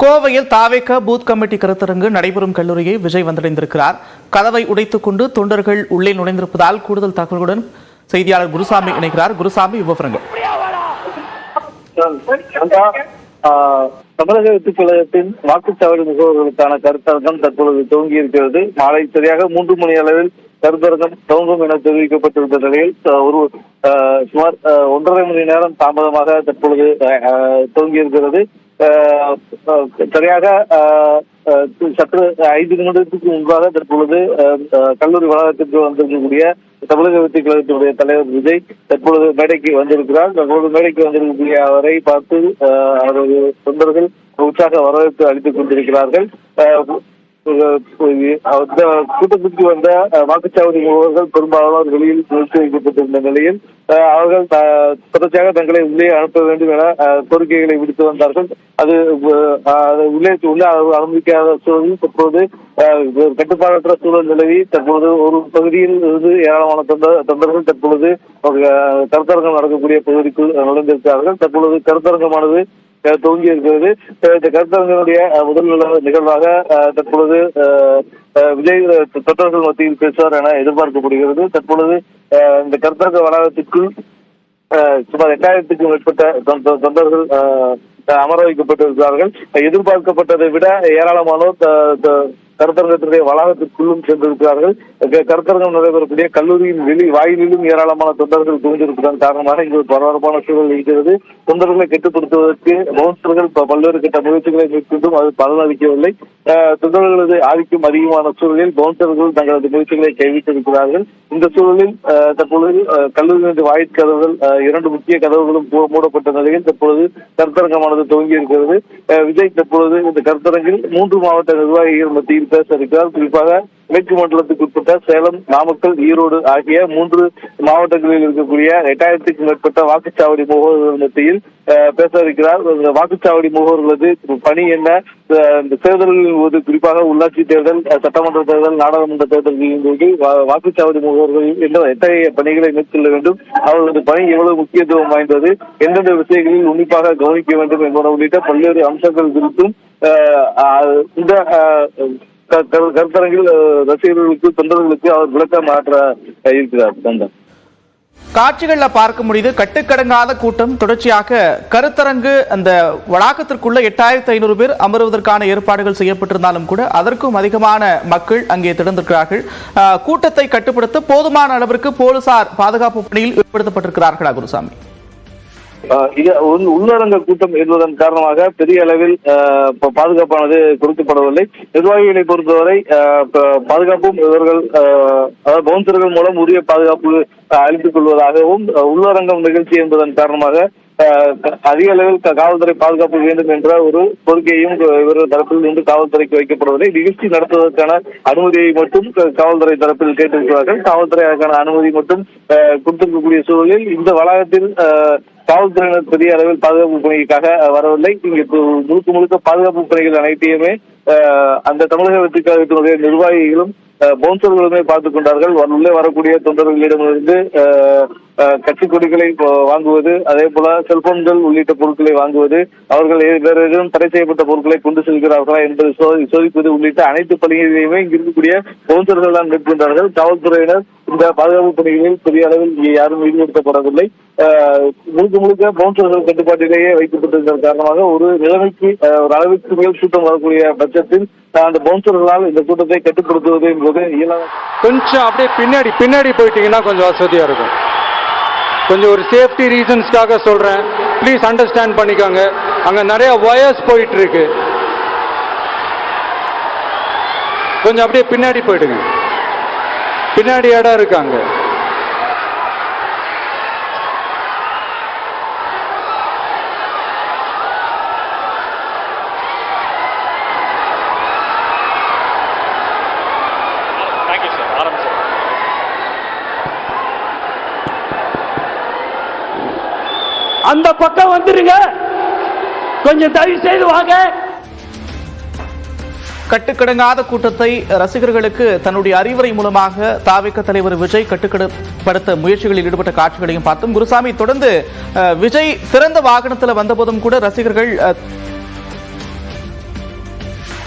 கோவையில் தாவேக booth committee கருத்தரங்கு நடைபெறும் கல்லூரியை விஜய் வந்தடைந்திருக்கிறார். கதவை உடைத்துக் கொண்டு தொண்டர்கள் உள்ளே நுழைந்திருப்பதால் கூடுதல் தகவல்களுடன் செய்தியாளர் குருசாமி இணைகிறார். குருசாமி, விவரங்கள். தமிழக வெற்றிக் கழகத்தின் வாக்குச்சாவடி முகவர்களுக்கான கருத்தரங்கம் தற்பொழுது துவங்கி இருக்கிறது. மாலை சரியாக 3 மணி அளவில் கருத்தரங்கம் துவங்கும் என தெரிவிக்கப்பட்டிருந்த நிலையில் சுமார் 1.5 மணி நேரம் தாமதமாக தற்பொழுது துவங்கி இருக்கிறது. சரியாக சற்று 5 நிமிடத்துக்கு முன்பாக தற்பொழுது கல்லூரி வளாகத்திற்கு வந்திருக்கக்கூடிய தமிழக வெற்றிக் கழகத்தினுடைய தலைவர் விஜய் தற்பொழுது மேடைக்கு வந்திருக்கிறார். தற்பொழுது மேடைக்கு வந்திருக்கக்கூடிய அவரை பார்த்து அவரது தொண்டர்கள் உற்சாக வரவேற்பு அளித்துக் கொண்டிருக்கிறார்கள். கூட்டத்திற்கு வந்த வாக்குச்சாவடி முகவர்கள் பெரும்பாலானோர் வெளியில் நிறுத்தி வைக்கப்பட்டிருந்த நிலையில் அவர்கள் தொடர்ச்சியாக தங்களை உள்ளே அனுப்ப வேண்டும் என கோரிக்கைகளை விடுத்து வந்தார்கள். அது உள்ளே அனுமதிக்காத சூழலில் தற்போது கட்டுப்பாடற்ற சூழல் நிலவி தற்போது ஒரு பகுதியில் இருந்து ஏராளமான தொண்டர்கள் தற்பொழுது கருத்தரங்கம் நடக்கக்கூடிய பகுதிக்குள் நுழைந்திருக்கிறார்கள். தற்பொழுது கருத்தரங்கமானது துவங்கி இருக்கிறது. இந்த கருத்தரங்கினுடைய முதல் நிகழ்வாக தற்பொழுது விஜய் தொண்டர்கள் மத்தியில் பேசுவார் என எதிர்பார்க்கப்படுகிறது. தற்பொழுது இந்த கருத்தரங்க வளாகத்திற்குள் சுமார் 8000க்கும் மேற்பட்ட தொண்டர்கள் அமர வைக்கப்பட்டிருக்கிறார்கள். எதிர்பார்க்கப்பட்டதை விட ஏராளமானோர் கருத்தரங்கத்தினுடைய வளாகத்திற்குள்ளும் சென்றிருக்கிறார்கள். கருத்தரங்கம் நடைபெறக்கூடிய கல்லூரியின் வாயிலும் ஏராளமான தொண்டர்கள் குவிந்திருப்பதன் காரணமாக இங்கு ஒரு பரபரப்பான சூழல் இருக்கிறது. தொண்டர்களை கட்டுப்படுத்துவதற்கு பவுன்சர்கள் பல்வேறு கட்ட முயற்சிகளை மேற்கொண்டும் அது பலனளிக்கவில்லை. தொண்டர்களது ஆதிக்கம் அதிகமான சூழலில் பவுன்சர்கள் தங்களது முயற்சிகளை கைவிட்டிருக்கிறார்கள். இந்த சூழலில் தற்பொழுது கல்லூரியின் வாயிற்கதவுகள் 2 முக்கிய கதவுகளும் மூடப்பட்ட நிலையில் தற்பொழுது கருத்தரங்கமானது துவங்கி இருக்கிறது. விஜய் தற்பொழுது இந்த கருத்தரங்கில் 3 மாவட்ட நிர்வாகிகள் மத்தியில் பேச இருக்கிறார். குறிப்பாக மேற்கு மண்டலத்துக்கு உட்பட்ட சேலம், நாமக்கல், ஈரோடு ஆகிய 3 மாவட்டங்களில் இருக்கக்கூடிய 8000க்கும் மேற்பட்ட வாக்குச்சாவடி முகவர்கள் மத்தியில் பேச இருக்கிறார். வாக்குச்சாவடி முகவர்களது பணி என்ன, இந்த தேர்தல்களின் போது குறிப்பாக உள்ளாட்சி தேர்தல், சட்டமன்ற தேர்தல், நாடாளுமன்ற தேர்தல்களின் போது வாக்குச்சாவடி முகவர்கள் எத்தகைய பணிகளை மேற்கொள்ள வேண்டும், அவர்களது பணி எவ்வளவு முக்கியத்துவம் வாய்ந்தது, எந்தெந்த விஷயங்களில் உன்னிப்பாக கவனிக்க வேண்டும் என்பன உள்ளிட்ட பல்வேறு அம்சங்கள் குறித்தும் இந்த கருத்தரங்கில் ரசிகர்களுக்கு தொண்டர்களுக்கு அவர் விளக்கம் மாற்ற இருக்கிறார். காட்சிகள்ல பார்க்க முடியுது. கட்டுக்கடங்காத கூட்டம். தொடர்ச்சியாக கருத்தரங்கு அந்த வளாகத்திற்குள்ள 8500 பேர் அமருவதற்கான ஏற்பாடுகள் செய்யப்பட்டிருந்தாலும் கூட அதற்கும் அதிகமான மக்கள் அங்கே திறந்திருக்கிறார்கள். கூட்டத்தை கட்டுப்படுத்த போதுமான அளவிற்கு போலீசார் பாதுகாப்பு பணியில் ஈடுபடுத்தப்பட்டிருக்கிறார்களா குருசாமி? உள்ளடங்க கூட்டம் என்பதன் காரணமாக பெரிய அளவில் பாதுகாப்பானது கொடுக்கப்படவில்லை. நிர்வாகிகளை பொறுத்தவரை பாதுகாப்பும் இவர்கள் பவுன்சர்கள் மூலம் உரிய பாதுகாப்பு அளித்துக் கொள்வதாகவும், உள்ளரங்கம் நிகழ்ச்சி என்பதன் காரணமாக அதிக அளவில் காவல்துறை பாதுகாப்பு வேண்டும் என்ற ஒரு கோரிக்கையும் இவர்கள் தரப்பில் இருந்து காவல்துறைக்கு வைக்கப்படுவதை நிகழ்ச்சி நடத்துவதற்கான அனுமதியை மட்டும் காவல்துறை தரப்பில் கேட்டிருக்கிறார்கள். காவல்துறை அதற்கான அனுமதி மட்டும் கொடுத்திருக்கக்கூடிய சூழலில் இந்த வளாகத்தில் காவல்துறையினர் பெரிய அளவில் பாதுகாப்பு பணிக்காக வரவில்லை. இங்கு முழுக்க பாதுகாப்பு பணிகள் அனைத்தையுமே அந்த தமிழக வெற்றிக் கழகத்தினுடைய நிர்வாகிகளும் பவுன்சர்களுமே பார்த்துக் கொண்டார்கள். உள்ளே வரக்கூடிய தொண்டர்களிடமிருந்து கட்சி கொடிகளை வாங்குவது, அதே போல செல்போன்கள் உள்ளிட்ட பொருட்களை வாங்குவது, அவர்கள் வேறு ஏதும் தடை செய்யப்பட்ட பொருட்களை கொண்டு செல்கிறார்களா என்பதை சோதிப்பது உள்ளிட்ட அனைத்து பணிகளையுமே இங்கு இருக்கக்கூடிய பவுன்சர்கள் தான் மேற்கொண்டார்கள். காவல்துறையினர் இந்த பாதுகாப்பு பணிகளில் பெரிய அளவில் இங்கே யாரும் ஈடுபடுத்தப்படவில்லை. முழுக்க பவுன்சர்கள் கட்டுப்பாட்டிலேயே வைக்கப்பட்டிருந்த காரணமாக ஒரு நிலைமைக்கு ஒரு அளவிற்கு மேல் கூட்டம் வரக்கூடிய பட்சத்தில் அந்த பவுன்சர்களால் இந்த கூட்டத்தை கட்டுப்படுத்துவது என்பது இயலாத. கொஞ்சம் அப்படியே பின்னாடி போயிட்டீங்கன்னா கொஞ்சம் வசதியா இருக்கும். கொஞ்சம் ஒரு சேஃப்டி ரீசன்ஸ்க்காக சொல்றேன், ப்ளீஸ் அண்டர்ஸ்டாண்ட் பண்ணிக்கோங்க. அங்க நிறைய வயர்ஸ் போயிட்டு இருக்கு. கொஞ்சம் அப்படியே பின்னாடி போயிடுங்க. பின்னாடி இடம் இருக்காங்க. அந்த பக்கம் வந்துருங்க, கொஞ்சம் தயவு செய்து வாங்க. கட்டுக்கடங்காத கூட்டத்தை ரசிகர்களுக்கு தன்னுடைய அறிவுரை மூலமாக தாவேக தலைவர் விஜய் கட்டுப்படுத்த முயற்சிகளில் ஈடுபட்ட காட்சிகளையும் பார்த்தோம். குருசாமி, தொடர்ந்து விஜய் திறந்த வாகனத்தில் வந்தபோதும் கூட ரசிகர்கள்